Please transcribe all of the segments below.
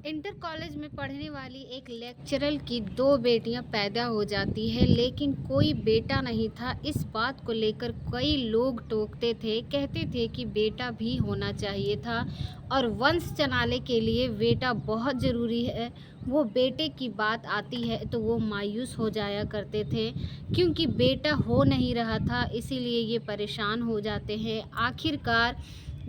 Inter college में पढ़ने वाली एक लेक्चरर की दो बेटियां पैदा हो जाती है, लेकिन कोई बेटा नहीं था। इस बात को लेकर कई लोग टोकते थे, कहते थे कि बेटा भी होना चाहिए था और वंश चलाने के लिए बेटा बहुत ज़रूरी है। वो बेटे की बात आती है तो वो मायूस हो जाया करते थे, क्योंकि बेटा हो नहीं रहा था, इसीलिए ये परेशान हो जाते हैं। आखिरकार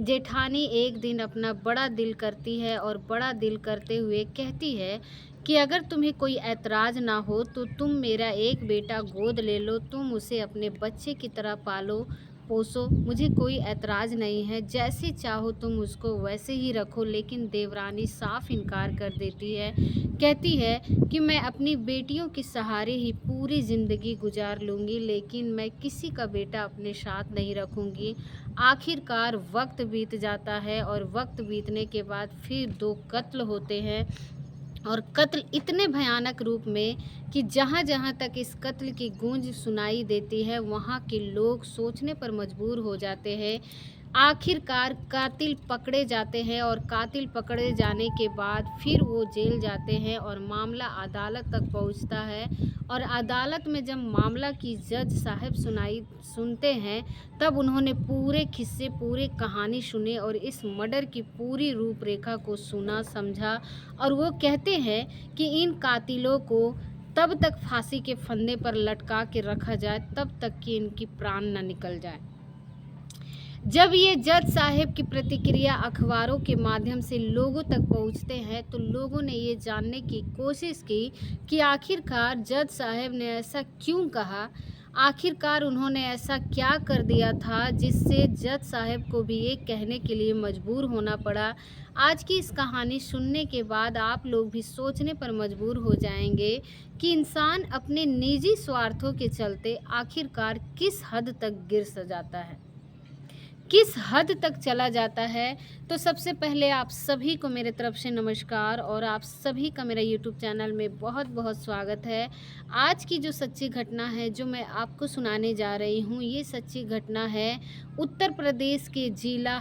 जेठानी एक दिन अपना बड़ा दिल करती है और बड़ा दिल करते हुए कहती है कि अगर तुम्हें कोई ऐतराज़ ना हो तो तुम मेरा एक बेटा गोद ले लो, तुम उसे अपने बच्चे की तरह पालो पोसो, मुझे कोई ऐतराज़ नहीं है, जैसे चाहो तुम उसको वैसे ही रखो। लेकिन देवरानी साफ इनकार कर देती है, कहती है कि मैं अपनी बेटियों के सहारे ही पूरी ज़िंदगी गुजार लूँगी, लेकिन मैं किसी का बेटा अपने साथ नहीं रखूँगी। आखिरकार वक्त बीत जाता है और वक्त बीतने के बाद फिर दो कत्ल होते हैं, और कत्ल इतने भयानक रूप में कि जहाँ-जहाँ तक इस कत्ल की गूंज सुनाई देती है, वहाँ के लोग सोचने पर मजबूर हो जाते हैं। आखिरकार कातिल पकड़े जाते हैं और कातिल पकड़े जाने के बाद फिर वो जेल जाते हैं और मामला अदालत तक पहुंचता है। और अदालत में जब मामला की जज साहब सुनते हैं, तब उन्होंने पूरे किस्से, पूरे कहानी सुने और इस मर्डर की पूरी रूपरेखा को सुना, समझा, और वो कहते हैं कि इन कातिलों को तब तक फांसी के फंदे पर लटका के रखा जाए, तब तक कि इनकी प्राण न निकल जाए। जब ये जज साहब की प्रतिक्रिया अखबारों के माध्यम से लोगों तक पहुंचते हैं, तो लोगों ने ये जानने की कोशिश की कि आखिरकार जज साहब ने ऐसा क्यों कहा, आखिरकार उन्होंने ऐसा क्या कर दिया था जिससे जज साहब को भी ये कहने के लिए मजबूर होना पड़ा। आज की इस कहानी सुनने के बाद आप लोग भी सोचने पर मजबूर हो जाएंगे कि इंसान अपने निजी स्वार्थों के चलते आखिरकार किस हद तक गिर जाता है, किस हद तक चला जाता है। तो सबसे पहले आप सभी को मेरे तरफ से नमस्कार और आप सभी का मेरा यूट्यूब चैनल में बहुत बहुत स्वागत है। आज की जो सच्ची घटना है जो मैं आपको सुनाने जा रही हूँ, ये सच्ची घटना है उत्तर प्रदेश के जिला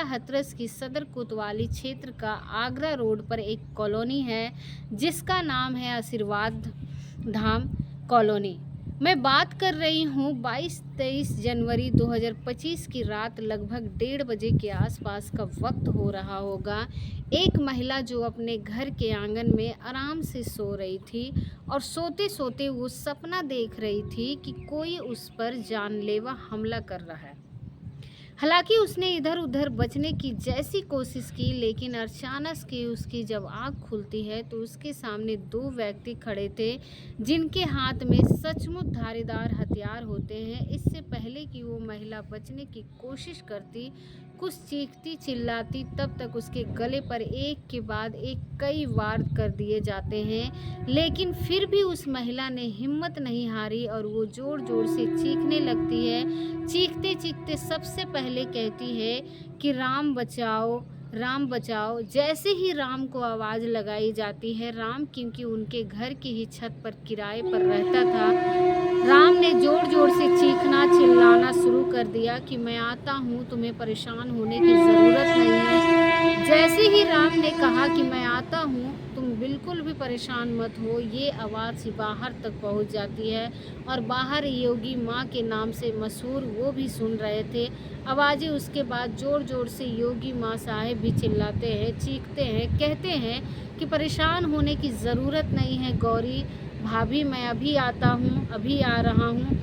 हथरस की सदर कोतवाली क्षेत्र का आगरा रोड पर एक कॉलोनी है, जिसका नाम है आशीर्वाद धाम कॉलोनी। मैं बात कर रही हूँ 22-23 जनवरी 2025 की रात, लगभग 1:30 बजे के आसपास का वक्त हो रहा होगा। एक महिला जो अपने घर के आंगन में आराम से सो रही थी और सोते सोते वो सपना देख रही थी कि कोई उस पर जानलेवा हमला कर रहा है। हालांकि उसने इधर उधर बचने की जैसी कोशिश की, लेकिन अचानक से उसकी जब आँख खुलती है तो उसके सामने दो व्यक्ति खड़े थे, जिनके हाथ में सचमुच धारीदार हथियार होते हैं। इससे पहले कि वो महिला बचने की कोशिश करती, कुछ चीखती चिल्लाती, तब तक उसके गले पर एक के बाद एक कई वार कर दिए जाते हैं। लेकिन फिर भी उस महिला ने हिम्मत नहीं हारी और वो जोर जोर से चीखने लगती है। चीखते चीखते सबसे पहले कहती है कि राम बचाओ, राम बचाओ। जैसे ही राम को आवाज़ लगाई जाती है, राम क्योंकि उनके घर की ही छत पर किराए पर रहता था, राम ने ज़ोर ज़ोर से चीखना चिल्लाना शुरू कर दिया कि मैं आता हूँ, तुम्हें परेशान होने की ज़रूरत नहीं है। जैसे ही राम ने कहा कि मैं आता हूँ, तुम बिल्कुल भी परेशान मत हो, ये आवाज़ बाहर तक पहुँच जाती है और बाहर योगी माँ के नाम से मशहूर वो भी सुन रहे थे आवाज़ें। उसके बाद ज़ोर ज़ोर से योगी माँ साहेब भी चिल्लाते हैं, चीखते हैं, कहते हैं कि परेशान होने की ज़रूरत नहीं है गौरी भाभी, मैं अभी आता हूँ, अभी आ रहा हूँ।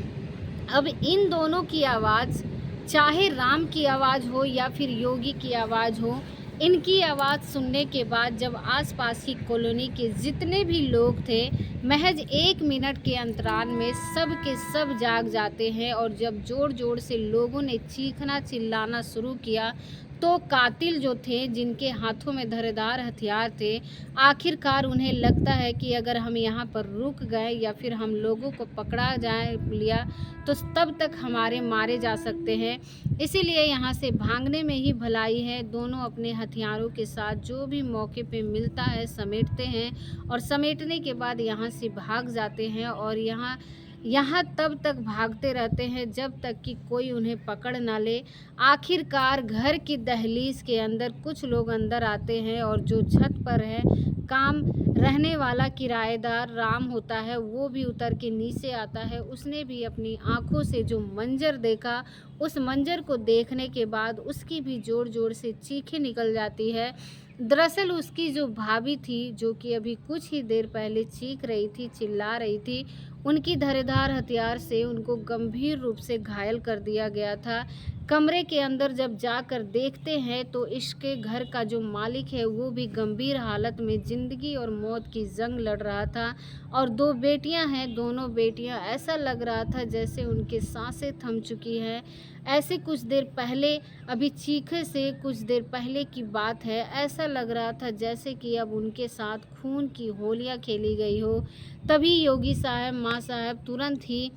अब इन दोनों की आवाज़, चाहे राम की आवाज़ हो या फिर योगी की आवाज़ हो, इनकी आवाज़ सुनने के बाद जब आसपास की कॉलोनी के जितने भी लोग थे, महज 1 मिनट के अंतराल में सब के सब जाग जाते हैं। और जब ज़ोर ज़ोर से लोगों ने चीखना चिल्लाना शुरू किया, तो कातिल जो थे, जिनके हाथों में धारदार हथियार थे, आखिरकार उन्हें लगता है कि अगर हम यहाँ पर रुक गए या फिर हम लोगों को पकड़ा जाए लिया तो तब तक हमारे मारे जा सकते हैं, इसीलिए यहाँ से भागने में ही भलाई है। दोनों अपने हथियारों के साथ जो भी मौके पे मिलता है समेटते हैं और समेटने के बाद यहाँ से भाग जाते हैं। और यहाँ यहाँ तब तक भागते रहते हैं जब तक कि कोई उन्हें पकड़ ना ले। आखिरकार घर की दहलीज के अंदर कुछ लोग अंदर आते हैं और जो छत पर है काम रहने वाला किराएदार राम होता है, वो भी उतर के नीचे आता है। उसने भी अपनी आँखों से जो मंज़र देखा, उस मंज़र को देखने के बाद उसकी भी ज़ोर-ज़ोर से चीखें निकल जाती है। दरअसल उसकी जो भाभी थी, जो कि अभी कुछ ही देर पहले चीख रही थी, चिल्ला रही थी, उनकी धारीदार हथियार से उनको गंभीर रूप से घायल कर दिया गया था। कमरे के अंदर जब जाकर देखते हैं तो इसके घर का जो मालिक है वो भी गंभीर हालत में ज़िंदगी और मौत की जंग लड़ रहा था और 2 बेटियां हैं, दोनों बेटियां ऐसा लग रहा था जैसे उनकी सांसें थम चुकी हैं। ऐसे कुछ देर पहले, अभी चीखे से कुछ देर पहले की बात है, ऐसा लग रहा था जैसे कि अब उनके साथ खून की होलियाँ खेली गई हो। तभी योगी साहब, माँ साहब तुरंत ही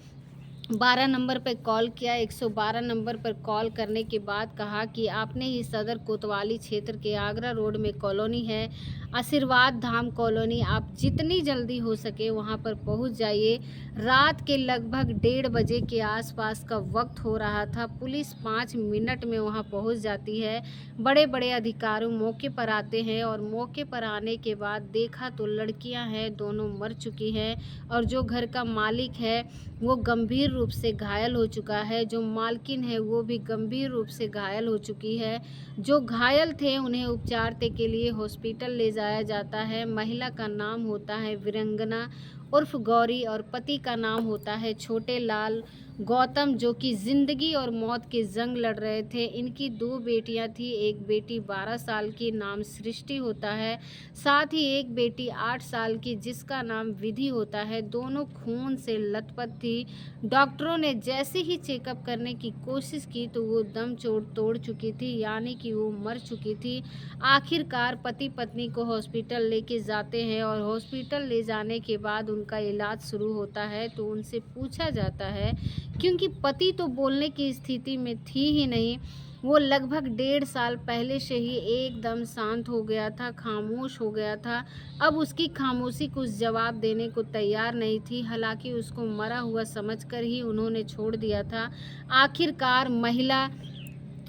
12 नंबर पे कॉल किया। 112 नंबर पर कॉल करने के बाद कहा कि आपने ही सदर कोतवाली क्षेत्र के आगरा रोड में कॉलोनी है, आशीर्वाद धाम कॉलोनी, आप जितनी जल्दी हो सके वहाँ पर पहुँच जाइए। रात के लगभग 1:30 बजे के आसपास का वक्त हो रहा था। पुलिस 5 मिनट में वहाँ पहुँच जाती है। बड़े-बड़े अधिकारी मौके पर आते हैं और मौके पर आने के बाद देखा तो लड़कियाँ हैं, दोनों मर चुकी हैं और जो घर का मालिक है वो गंभीर रूप से घायल हो चुका है। जो मालकिन है वो भी गंभीर रूप से घायल हो चुकी है। जो घायल थे उन्हें उपचार के लिए हॉस्पिटल ले जाया जाता है। महिला का नाम होता है वीरंगना उर्फ गौरी और पति का नाम होता है छोटे लाल गौतम, जो कि ज़िंदगी और मौत की जंग लड़ रहे थे। इनकी 2 बेटियां थी, एक बेटी 12 साल की, नाम सृष्टि होता है, साथ ही एक बेटी 8 साल की जिसका नाम विधि होता है। दोनों खून से लथपथ थी। डॉक्टरों ने जैसे ही चेकअप करने की कोशिश की तो वो दम तोड़ चुकी थी, यानी कि वो मर चुकी थी। आखिरकार पति पत्नी को हॉस्पिटल लेके जाते हैं और हॉस्पिटल ले जाने के बाद उनका इलाज शुरू होता है तो उनसे पूछा जाता है, क्योंकि पति तो बोलने की स्थिति में थी ही नहीं, वो लगभग 1.5 साल पहले से ही एकदम शांत हो गया था, खामोश हो गया था। अब उसकी खामोशी कुछ जवाब देने को तैयार नहीं थी, हालांकि उसको मरा हुआ समझकर ही उन्होंने छोड़ दिया था। आखिरकार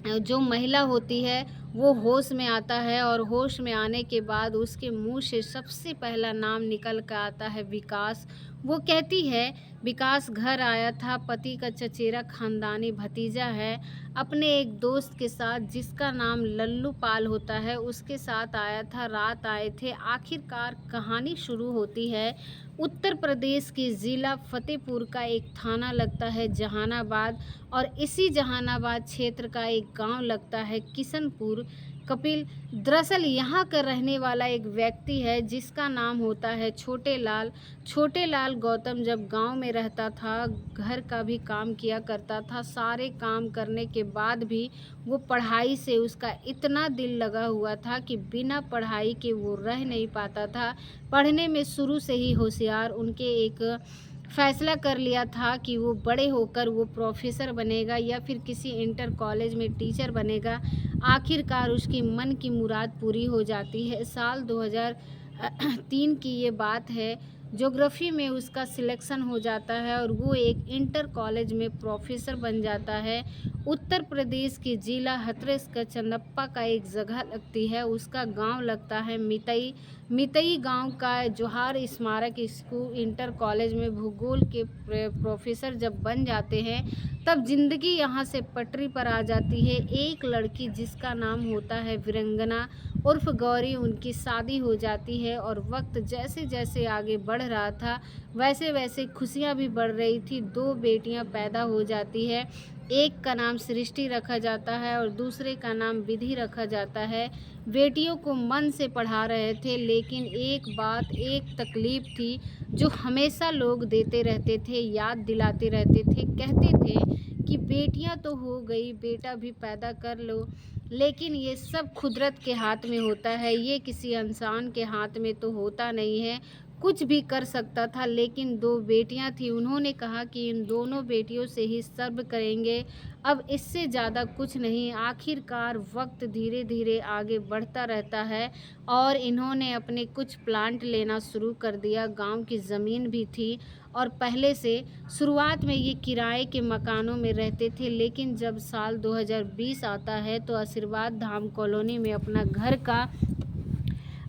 जो महिला होती है वो होश में आता है और होश में आने के बाद उसके मुंह से सबसे पहला नाम निकल कर आता है विकास। वो कहती है विकास घर आया था, पति का चचेरा खानदानी भतीजा है, अपने एक दोस्त के साथ जिसका नाम लल्लू पाल होता है उसके साथ आया था, रात आए थे। आखिरकार कहानी शुरू होती है। उत्तर प्रदेश के ज़िला फतेहपुर का एक थाना लगता है जहानाबाद और इसी जहानाबाद क्षेत्र का एक गांव लगता है किशनपुर कपिल। दरअसल यहाँ का रहने वाला एक व्यक्ति है जिसका नाम होता है छोटे लाल। छोटे लाल गौतम जब गांव में रहता था, घर का भी काम किया करता था, सारे काम करने के बाद भी वो पढ़ाई से उसका इतना दिल लगा हुआ था कि बिना पढ़ाई के वो रह नहीं पाता था। पढ़ने में शुरू से ही होशियार, उनके एक फैसला कर लिया था कि वो बड़े होकर वो प्रोफेसर बनेगा या फिर किसी इंटर कॉलेज में टीचर बनेगा। आखिरकार उसकी मन की मुराद पूरी हो जाती है। साल 2003 की ये बात है। ज्योग्राफी में उसका सिलेक्शन हो जाता है और वो एक इंटर कॉलेज में प्रोफेसर बन जाता है। उत्तर प्रदेश के जिला हथरस का चंदप्पा का एक जगह लगती है, उसका गांव लगता है मितई। मितई गांव का जोहार स्मारक स्कूल इंटर कॉलेज में भूगोल के प्रोफेसर जब बन जाते हैं तब जिंदगी यहाँ से पटरी पर आ जाती है। एक लड़की जिसका नाम होता है वीरंगना उर्फ गौरी, उनकी शादी हो जाती है और वक्त जैसे जैसे आगे बढ़ रहा था वैसे वैसे खुशियाँ भी बढ़ रही थी। 2 बेटियाँ पैदा हो जाती है, एक का नाम सृष्टि रखा जाता है और दूसरे का नाम विधि रखा जाता है। बेटियों को मन से पढ़ा रहे थे, लेकिन एक तकलीफ थी जो हमेशा लोग देते रहते थे, याद दिलाते रहते थे, कहते थे कि बेटियां तो हो गई, बेटा भी पैदा कर लो, लेकिन ये सब कुदरत के हाथ में होता है, ये किसी इंसान के हाथ में तो होता नहीं है। कुछ भी कर सकता था, लेकिन 2 बेटियां थीं। उन्होंने कहा कि इन दोनों बेटियों से ही सर्व करेंगे, अब इससे ज़्यादा कुछ नहीं। आखिरकार वक्त धीरे धीरे आगे बढ़ता रहता है और इन्होंने अपने कुछ प्लांट लेना शुरू कर दिया। गांव की ज़मीन भी थी और पहले से शुरुआत में ये किराए के मकानों में रहते थे, लेकिन जब साल 2020 आता है तो आशीर्वाद धाम कॉलोनी में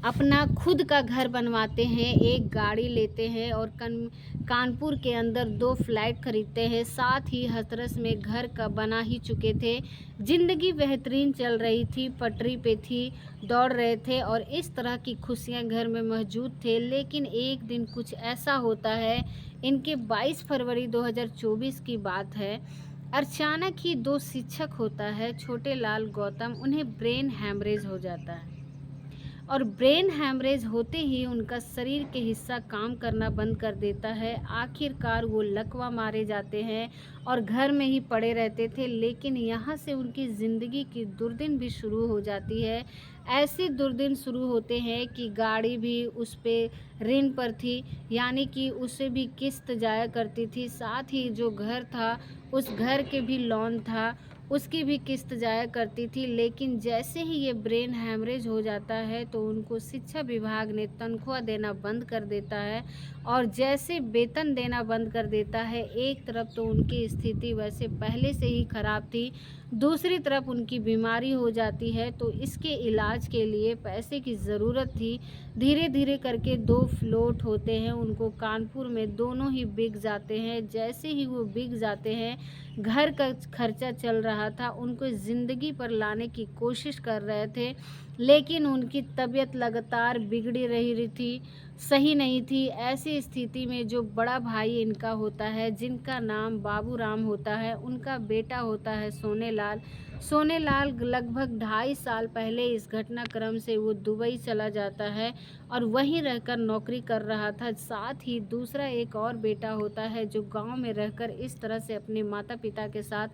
अपना खुद का घर बनवाते हैं, एक गाड़ी लेते हैं और कानपुर के अंदर 2 फ्लैट खरीदते हैं। साथ ही हाथरस में घर का बना ही चुके थे। ज़िंदगी बेहतरीन चल रही थी, पटरी पे थी, दौड़ रहे थे और इस तरह की खुशियां घर में मौजूद थे। लेकिन एक दिन कुछ ऐसा होता है, इनके 22 फरवरी 2024 की बात है। अचानक ही 2 शिक्षक होता है, छोटे लाल गौतम, उन्हें ब्रेन हैमरेज हो जाता है और ब्रेन हैमरेज होते ही उनका शरीर के हिस्सा काम करना बंद कर देता है। आखिरकार वो लकवा मारे जाते हैं और घर में ही पड़े रहते थे। लेकिन यहाँ से उनकी ज़िंदगी की दुर्दिन भी शुरू हो जाती है। ऐसे दुर्दिन शुरू होते हैं कि गाड़ी भी उस पे ऋण पर थी, यानी कि उसे भी किस्त जाया करती थी। साथ ही जो घर था उस घर के भी लोन था, उसकी भी किस्त जाया करती थी। लेकिन जैसे ही ये ब्रेन हैमरेज हो जाता है तो उनको शिक्षा विभाग ने तनख्वाह देना बंद कर देता है और जैसे वेतन देना बंद कर देता है, एक तरफ तो उनकी स्थिति वैसे पहले से ही खराब थी, दूसरी तरफ उनकी बीमारी हो जाती है, तो इसके इलाज के लिए पैसे की ज़रूरत थी। धीरे धीरे करके 2 फ्लैट होते हैं, उनको कानपुर में दोनों ही बिक जाते हैं। जैसे ही वो बिक जाते हैं, घर का खर्चा चल रहा था, उनको ज़िंदगी पर लाने की कोशिश कर रहे थे, लेकिन उनकी तबीयत लगातार बिगड़ी रही थी, सही नहीं थी। ऐसी स्थिति में जो बड़ा भाई इनका होता है, जिनका नाम बाबूराम होता है, उनका बेटा होता है सोनेलाल। सोनेलाल लगभग 2.5 साल पहले इस घटनाक्रम से वो दुबई चला जाता है और वहीं रहकर नौकरी कर रहा था। साथ ही दूसरा एक और बेटा होता है जो गांव में रहकर इस तरह से अपने माता पिता के साथ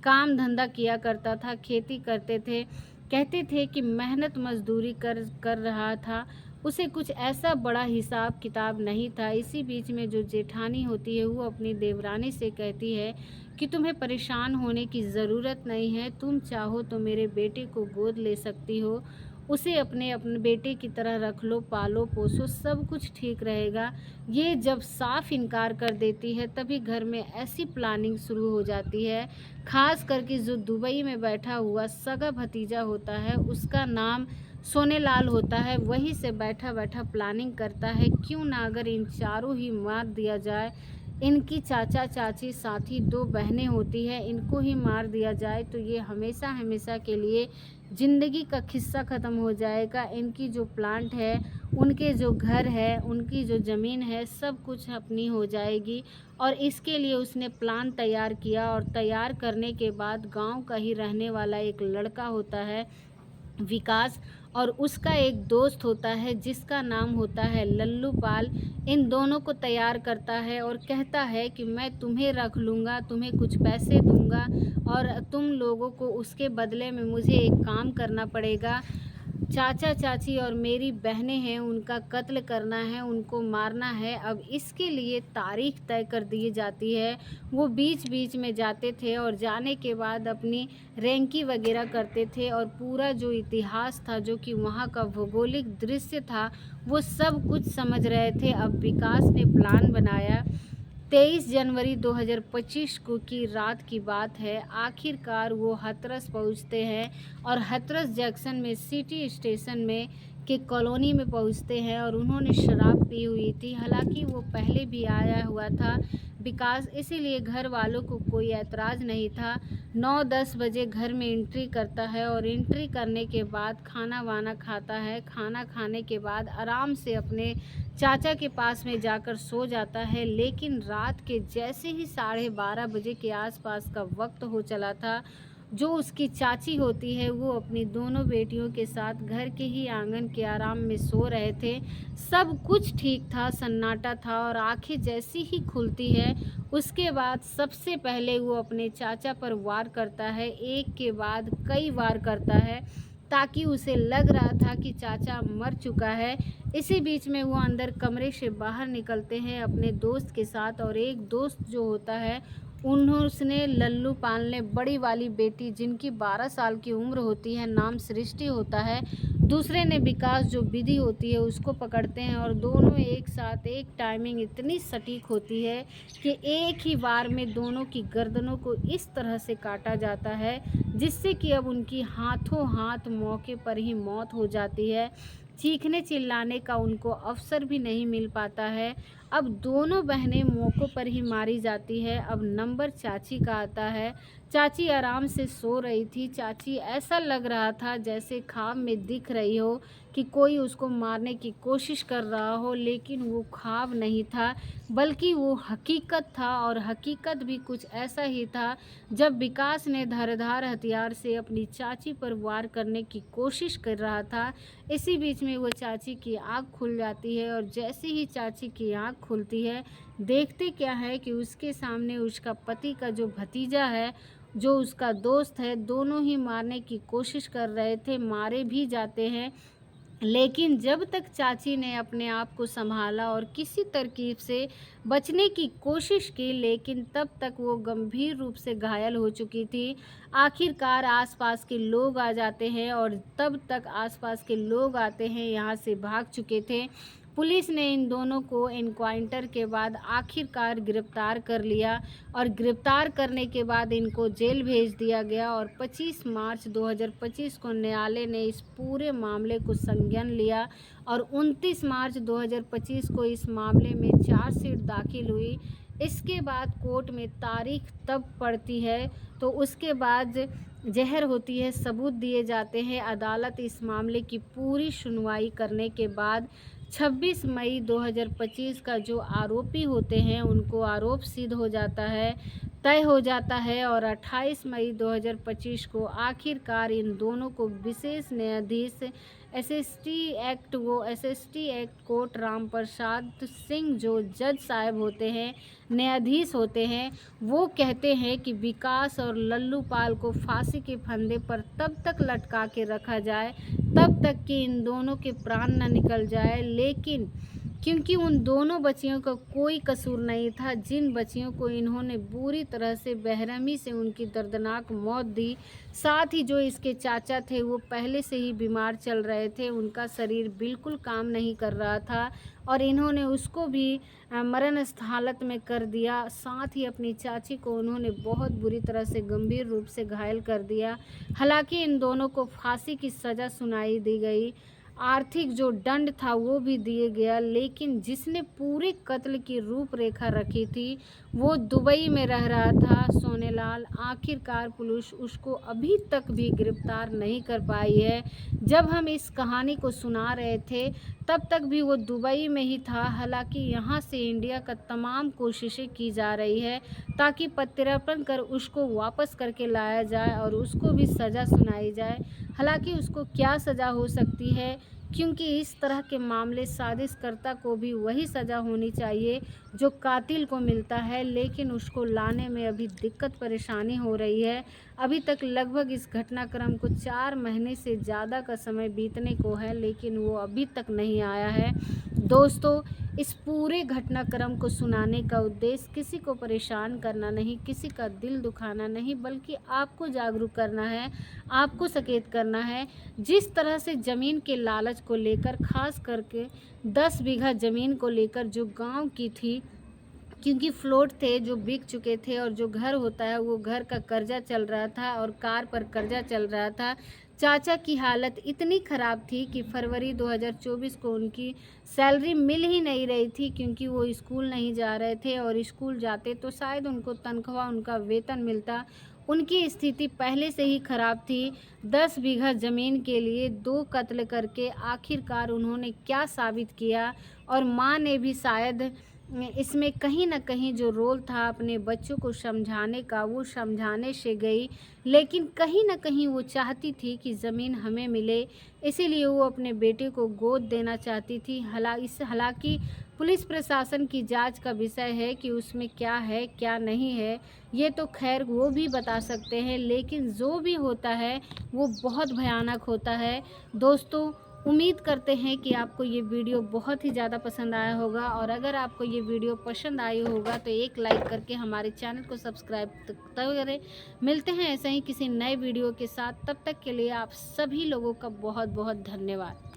काम धंधा किया करता था, खेती करते थे। कहते थे कि मेहनत मजदूरी कर रहा था, उसे कुछ ऐसा बड़ा हिसाब किताब नहीं था। इसी बीच में जो जेठानी होती है वो अपनी देवरानी से कहती है कि तुम्हें परेशान होने की ज़रूरत नहीं है, तुम चाहो तो मेरे बेटे को गोद ले सकती हो, उसे अपने बेटे की तरह रख लो, पालो पोसो, सब कुछ ठीक रहेगा। ये जब साफ इनकार कर देती है तभी घर में ऐसी प्लानिंग शुरू हो जाती है। खास करके जो दुबई में बैठा हुआ सगा भतीजा होता है, उसका नाम सोनेलाल होता है, वहीं से बैठा बैठा प्लानिंग करता है क्यों ना अगर इन चारों ही मार दिया जाए। इनकी चाचा चाची साथ ही 2 बहनें होती हैं, इनको ही मार दिया जाए तो ये हमेशा हमेशा के लिए ज़िंदगी का किस्सा ख़त्म हो जाएगा। इनकी जो प्लांट है, उनके जो घर है, उनकी जो ज़मीन है, सब कुछ अपनी हो जाएगी। और इसके लिए उसने प्लान तैयार किया और तैयार करने के बाद गांव का ही रहने वाला एक लड़का होता है विकास, और उसका एक दोस्त होता है जिसका नाम होता है लल्लू पाल। इन दोनों को तैयार करता है और कहता है कि मैं तुम्हें रख लूँगा, तुम्हें कुछ पैसे दूँगा और तुम लोगों को उसके बदले में मुझे एक काम करना पड़ेगा। चाचा चाची और मेरी बहनें हैं, उनका कत्ल करना है, उनको मारना है। अब इसके लिए तारीख तय कर दी जाती है। वो बीच बीच में जाते थे और जाने के बाद अपनी रैंकी वगैरह करते थे और पूरा जो इतिहास था, जो कि वहाँ का भौगोलिक दृश्य था, वो सब कुछ समझ रहे थे। अब विकास ने प्लान बनाया। 23 जनवरी 2025 को की रात की बात है। आखिरकार वो हाथरस पहुंचते हैं और हाथरस जंक्शन में सिटी स्टेशन में के कॉलोनी में पहुंचते हैं और उन्होंने शराब पी हुई थी। हालांकि वो पहले भी आया हुआ था विकास, इसीलिए घर वालों को कोई ऐतराज़ नहीं था। 9-10 बजे घर में एंट्री करता है और एंट्री करने के बाद खाना वाना खाता है। खाना खाने के बाद आराम से अपने चाचा के पास में जाकर सो जाता है। लेकिन रात के जैसे ही 12:30 बजे के आसपास का वक्त हो चला था, जो उसकी चाची होती है वो अपनी दोनों बेटियों के साथ घर के ही आंगन के आराम में सो रहे थे। सब कुछ ठीक था, सन्नाटा था और आंखें जैसी ही खुलती है उसके बाद सबसे पहले वो अपने चाचा पर वार करता है। एक के बाद कई वार करता है। ताकि उसे लग रहा था कि चाचा मर चुका है। इसी बीच में वो अंदर कमरे से बाहर निकलते हैं अपने दोस्त के साथ, और एक दोस्त जो होता है उसने लल्लू पाल ने बड़ी वाली बेटी जिनकी 12 साल की उम्र होती है, नाम सृष्टि होता है, दूसरे ने विकास जो विधि होती है उसको पकड़ते हैं, और दोनों एक साथ एक टाइमिंग इतनी सटीक होती है कि एक ही बार में दोनों की गर्दनों को इस तरह से काटा जाता है जिससे कि अब उनकी हाथों हाथ मौके पर ही मौत हो जाती है। चीखने चिल्लाने का उनको अवसर भी नहीं मिल पाता है। अब दोनों बहनें मौक़ों पर ही मारी जाती है। अब नंबर चाची का आता है। चाची आराम से सो रही थी। चाची ऐसा लग रहा था जैसे ख्वाब में दिख रही हो कि कोई उसको मारने की कोशिश कर रहा हो, लेकिन वो ख्वाब नहीं था बल्कि वो हकीकत था, और हकीकत भी कुछ ऐसा ही था। जब विकास ने धारदार हथियार से अपनी चाची पर वार करने की कोशिश कर रहा था, इसी बीच में वो चाची की आँख खुल जाती है, और जैसे ही चाची की आँख खुलती है, देखते क्या है कि उसके सामने उसका पति का जो भतीजा है, जो उसका दोस्त है, दोनों ही मारने की कोशिश कर रहे थे, मारे भी जाते हैं। लेकिन जब तक चाची ने अपने आप को संभाला और किसी तरकीब से बचने की कोशिश की, लेकिन तब तक वो गंभीर रूप से घायल हो चुकी थी। आखिरकार आसपास के लोग आ जाते हैं, और तब तक आसपास के लोग आते हैं, यहाँ से भाग चुके थे। पुलिस ने इन दोनों को एनकाउंटर के बाद आखिरकार गिरफ्तार कर लिया, और गिरफ्तार करने के बाद इनको जेल भेज दिया गया, और 25 मार्च 2025 को न्यायालय ने इस पूरे मामले को संज्ञान लिया, और 29 मार्च 2025 को इस मामले में चार्जशीट दाखिल हुई। इसके बाद कोर्ट में तारीख तब पड़ती है, तो उसके बाद जहर होती है, सबूत दिए जाते हैं। अदालत इस मामले की पूरी सुनवाई करने के बाद 26 मई 2025 का जो आरोपी होते हैं उनको आरोप सिद्ध हो जाता है, तय हो जाता है, और 28 मई 2025 को आखिरकार इन दोनों को विशेष न्यायाधीश SST act court Ramprasad Singh जो जज साहब होते हैं, न्यायाधीश होते हैं, वो कहते हैं कि विकास और लल्लू पाल को फांसी के फंदे पर तब तक लटका के रखा जाए तब तक कि इन दोनों के प्राण न निकल जाए। लेकिन क्योंकि उन दोनों बच्चियों का कोई कसूर नहीं था, जिन बच्चियों को इन्होंने बुरी तरह से बेरहमी से उनकी दर्दनाक मौत दी, साथ ही जो इसके चाचा थे वो पहले से ही बीमार चल रहे थे, उनका शरीर बिल्कुल काम नहीं कर रहा था, और इन्होंने उसको भी मरणस्थ हालत में कर दिया। साथ ही अपनी चाची को उन्होंने बहुत बुरी तरह से गंभीर रूप से घायल कर दिया। हालांकि इन दोनों को फांसी की सज़ा सुनाई दी गई, आर्थिक जो दंड था वो भी दिए गया, लेकिन जिसने पूरे कत्ल की रूपरेखा रखी थी वो दुबई में रह रहा था, सोनेलाल। आखिरकार पुलिस उसको अभी तक भी गिरफ्तार नहीं कर पाई है। जब हम इस कहानी को सुना रहे थे तब तक भी वो दुबई में ही था। हालांकि यहाँ से इंडिया का तमाम कोशिशें की जा रही है ताकि प्रत्यर्पण कर उसको वापस करके लाया जाए और उसको भी सज़ा सुनाई जाए। हालांकि उसको क्या सज़ा हो सकती है, क्योंकि इस तरह के मामले साजिशकर्ता को भी वही सज़ा होनी चाहिए जो कातिल को मिलता है, लेकिन उसको लाने में अभी दिक्कत परेशानी हो रही है। अभी तक लगभग इस घटनाक्रम को 4 महीने से ज़्यादा का समय बीतने को है, लेकिन वो अभी तक नहीं आया है। दोस्तों, इस पूरे घटनाक्रम को सुनाने का उद्देश्य किसी को परेशान करना नहीं, किसी का दिल दुखाना नहीं, बल्कि आपको जागरूक करना है, आपको सचेत करना है। जिस तरह से ज़मीन के लालच को लेकर, खास करके 10 बीघा ज़मीन को लेकर जो गांव की थी, क्योंकि फ्लोट थे जो बिक चुके थे, और जो घर होता है वो घर का कर्जा चल रहा था और कार पर कर्जा चल रहा था। चाचा की हालत इतनी ख़राब थी कि फरवरी 2024 को उनकी सैलरी मिल ही नहीं रही थी, क्योंकि वो स्कूल नहीं जा रहे थे, और स्कूल जाते तो शायद उनको तनख्वाह, उनका वेतन मिलता। उनकी स्थिति पहले से ही ख़राब थी। 10 बीघा ज़मीन के लिए 2 कत्ल करके आखिरकार उन्होंने क्या साबित किया, और माँ ने भी शायद इसमें कहीं न कहीं जो रोल था अपने बच्चों को समझाने का, वो समझाने से गई, लेकिन कहीं न कहीं वो चाहती थी कि ज़मीन हमें मिले, इसीलिए वो अपने बेटे को गोद देना चाहती थी। हालांकि पुलिस प्रशासन की जांच का विषय है कि उसमें क्या है क्या नहीं है, ये तो खैर वो भी बता सकते हैं, लेकिन जो भी होता है वो बहुत भयानक होता है। दोस्तों, उम्मीद करते हैं कि आपको ये वीडियो बहुत ही ज़्यादा पसंद आया होगा, और अगर आपको ये वीडियो पसंद आई होगा तो एक लाइक करके हमारे चैनल को सब्सक्राइब करें। मिलते हैं ऐसे ही किसी नए वीडियो के साथ, तब तक के लिए आप सभी लोगों का बहुत बहुत धन्यवाद।